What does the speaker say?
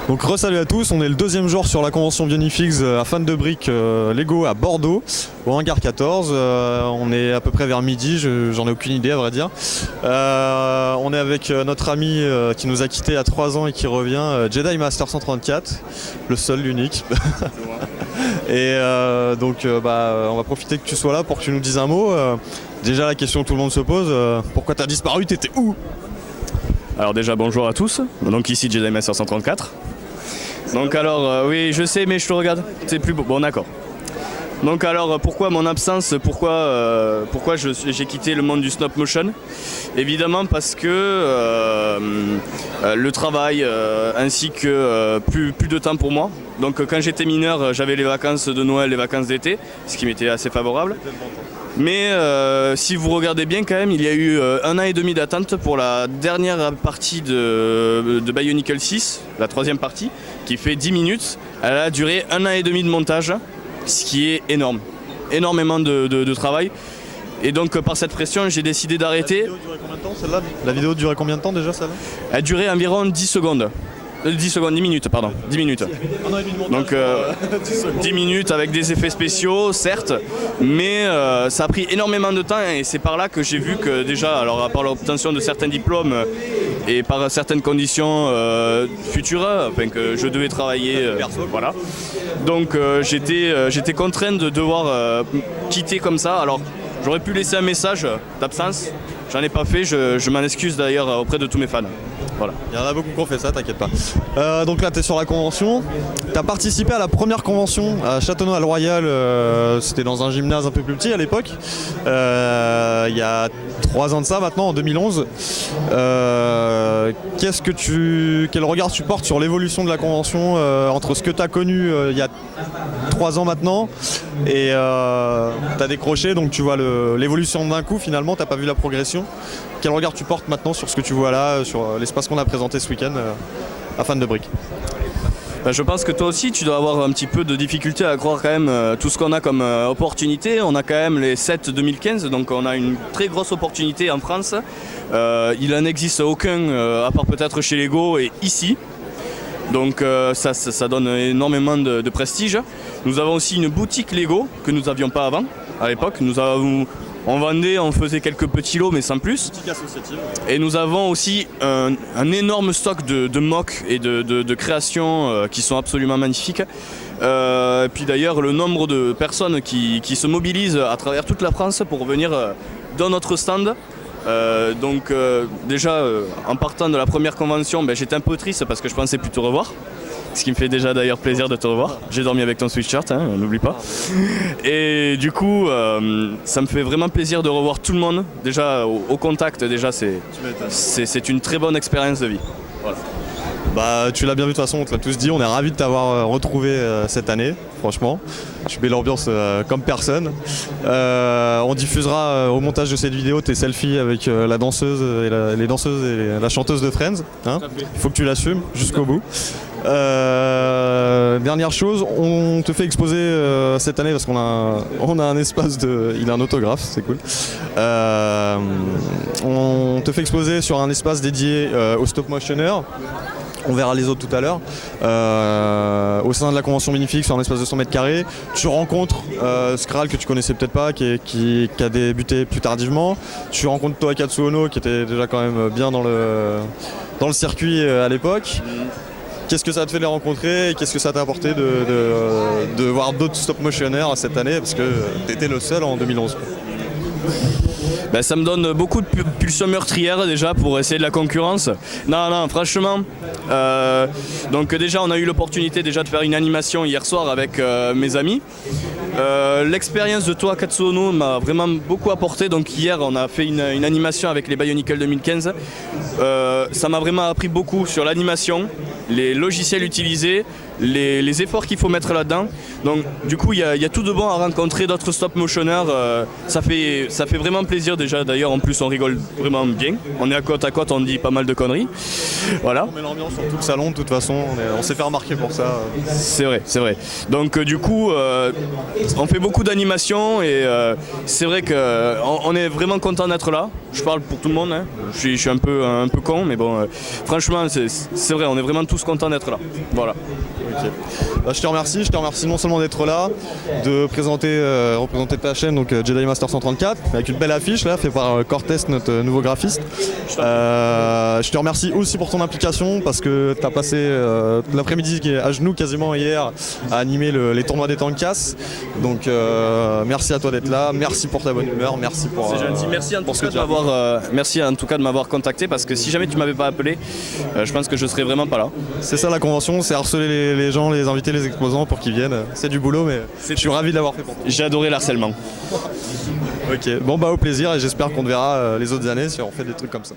Donc re-salut à tous, on est le deuxième jour sur la convention Bionifix à Fan de Briques Lego à Bordeaux, au hangar 14. On est à peu près vers midi, j'en ai aucune idée à vrai dire. On est avec notre ami qui nous a quittés il y a 3 ans et qui revient, Jedi Master 134, le seul, l'unique. Et donc on va profiter que tu sois là pour que tu nous dises un mot. Déjà la question que tout le monde se pose, pourquoi t'as disparu, t'étais où? Alors déjà bonjour à tous, donc ici Jedi Master 134. Donc alors oui je sais mais je te regarde, c'est plus beau, bon d'accord. Donc alors pourquoi mon absence, pourquoi j'ai quitté le monde du stop motion? Évidemment parce que le travail ainsi que plus de temps pour moi. Donc quand j'étais mineur j'avais les vacances de Noël, les vacances d'été, ce qui m'était assez favorable. Mais si vous regardez bien quand même, il y a eu 1 an et demi d'attente pour la dernière partie de Bionicle 6, la 3e partie, qui fait 10 minutes. Elle a duré 1 an et demi de montage, ce qui est énorme. Énormément de travail. Et donc par cette pression, j'ai décidé d'arrêter. La vidéo durait combien de temps celle-là? La vidéo durait combien de temps déjà celle-là? Elle durait environ 10 secondes. 10 minutes, pardon, 10 minutes. Donc 10 minutes avec des effets spéciaux, certes, mais ça a pris énormément de temps et c'est par là que j'ai vu que déjà, alors à part l'obtention de certains diplômes et par certaines conditions futures, enfin que je devais travailler, voilà. Donc j'étais contraint de devoir quitter comme ça. Alors j'aurais pu laisser un message d'absence, j'en ai pas fait, je m'en excuse d'ailleurs auprès de tous mes fans. Voilà. Il y en a beaucoup qui ont fait ça, t'inquiète pas. Donc là, tu es sur la convention. Tu as participé à la première convention à Châteauneuf-le-Royal. C'était dans un gymnase un peu plus petit à l'époque. Il y a 3 ans de ça maintenant, en 2011. Quel regard tu portes sur l'évolution de la convention entre ce que tu as connu il y a 3 ans maintenant et tu as décroché, donc tu vois l'évolution d'un coup finalement, tu n'as pas vu la progression. Quel regard tu portes maintenant sur ce que tu vois là, sur l'espace qu'on a présenté ce week-end à Fan de Briques? Je pense que toi aussi tu dois avoir un petit peu de difficulté à croire quand même tout ce qu'on a comme opportunité. On a quand même les 7 2015, donc on a une très grosse opportunité en France. Il n'en existe aucun à part peut-être chez Lego et ici. Donc ça donne énormément de prestige. Nous avons aussi une boutique Lego que nous n'avions pas avant, à l'époque. On vendait, on faisait quelques petits lots mais sans plus. Boutique associative. Et nous avons aussi un énorme stock de mock et de créations qui sont absolument magnifiques. Et puis d'ailleurs le nombre de personnes qui se mobilisent à travers toute la France pour venir dans notre stand. Déjà en partant de la première convention, j'étais un peu triste parce que je pensais plus te revoir. Ce qui me fait déjà d'ailleurs plaisir de te revoir. J'ai dormi avec ton sweatshirt, hein, n'oublie pas. Et du coup, ça me fait vraiment plaisir de revoir tout le monde. Déjà au contact, déjà c'est une très bonne expérience de vie. Voilà. Bah, tu l'as bien vu de toute façon, on te l'a tous dit, on est ravis de t'avoir retrouvé cette année, franchement. Tu mets l'ambiance comme personne. On diffusera au montage de cette vidéo tes selfies avec la danseuse et les danseuses et la chanteuse de Friends. Hein. Il faut que tu l'assumes jusqu'au bout. Dernière chose, on te fait exposer cette année parce qu'on a un espace il a un autographe, c'est cool. On te fait exposer sur un espace dédié aux stop motionneurs. On verra les autres tout à l'heure. Au sein de la convention Bionifix, sur un espace de 100 mètres carrés, tu rencontres Skral que tu connaissais peut-être pas, qui a débuté plus tardivement. Tu rencontres Toa Katsuono qui était déjà quand même bien dans le circuit à l'époque. Qu'est-ce que ça te fait de les rencontrer et qu'est-ce que ça t'a apporté de voir d'autres stop motionnaires cette année, parce que tu étais le seul en 2011. Ça me donne beaucoup de pulsions meurtrières déjà pour essayer de la concurrence. Non, franchement. Donc déjà on a eu l'opportunité déjà de faire une animation hier soir avec mes amis. L'expérience de Toa Katsuono m'a vraiment beaucoup apporté. Donc hier on a fait une animation avec les Bionicle 2015. Ça m'a vraiment appris beaucoup sur l'animation, les logiciels utilisés, les efforts qu'il faut mettre là-dedans. Donc du coup il y a tout de bon à rencontrer d'autres stop motionneurs, ça fait vraiment plaisir déjà, d'ailleurs en plus on rigole vraiment bien, on est à côte, on dit pas mal de conneries, voilà. On met l'ambiance sur tout le salon de toute façon, on s'est fait remarquer pour ça. C'est vrai. Donc du coup on fait beaucoup d'animations et c'est vrai qu'on est vraiment content d'être là. Je parle pour tout le monde, hein. Je suis un peu con, mais bon, franchement c'est vrai, on est vraiment tous contents d'être là. Voilà. Okay. Bah, je te remercie non seulement d'être là, de représenter ta chaîne, donc Jedi Master 134, avec une belle affiche là, faite par Cortés, notre nouveau graphiste. Je te remercie aussi pour ton implication, parce que tu as passé l'après-midi à genoux quasiment hier à animer les tournois des Tankas. Donc merci à toi d'être là, merci pour ta bonne humeur, merci pour... C'est gentil, merci en tout cas de m'avoir contacté, parce que si jamais tu m'avais pas appelé, je pense que je serais vraiment pas là. C'est ça la convention, c'est harceler les gens, les inviter, les exposants pour qu'ils viennent. C'est du boulot, mais je suis ravi de l'avoir fait pour toi. J'ai adoré l'harcèlement. Ok, bon bah au plaisir, et j'espère qu'on te verra les autres années si on fait des trucs comme ça.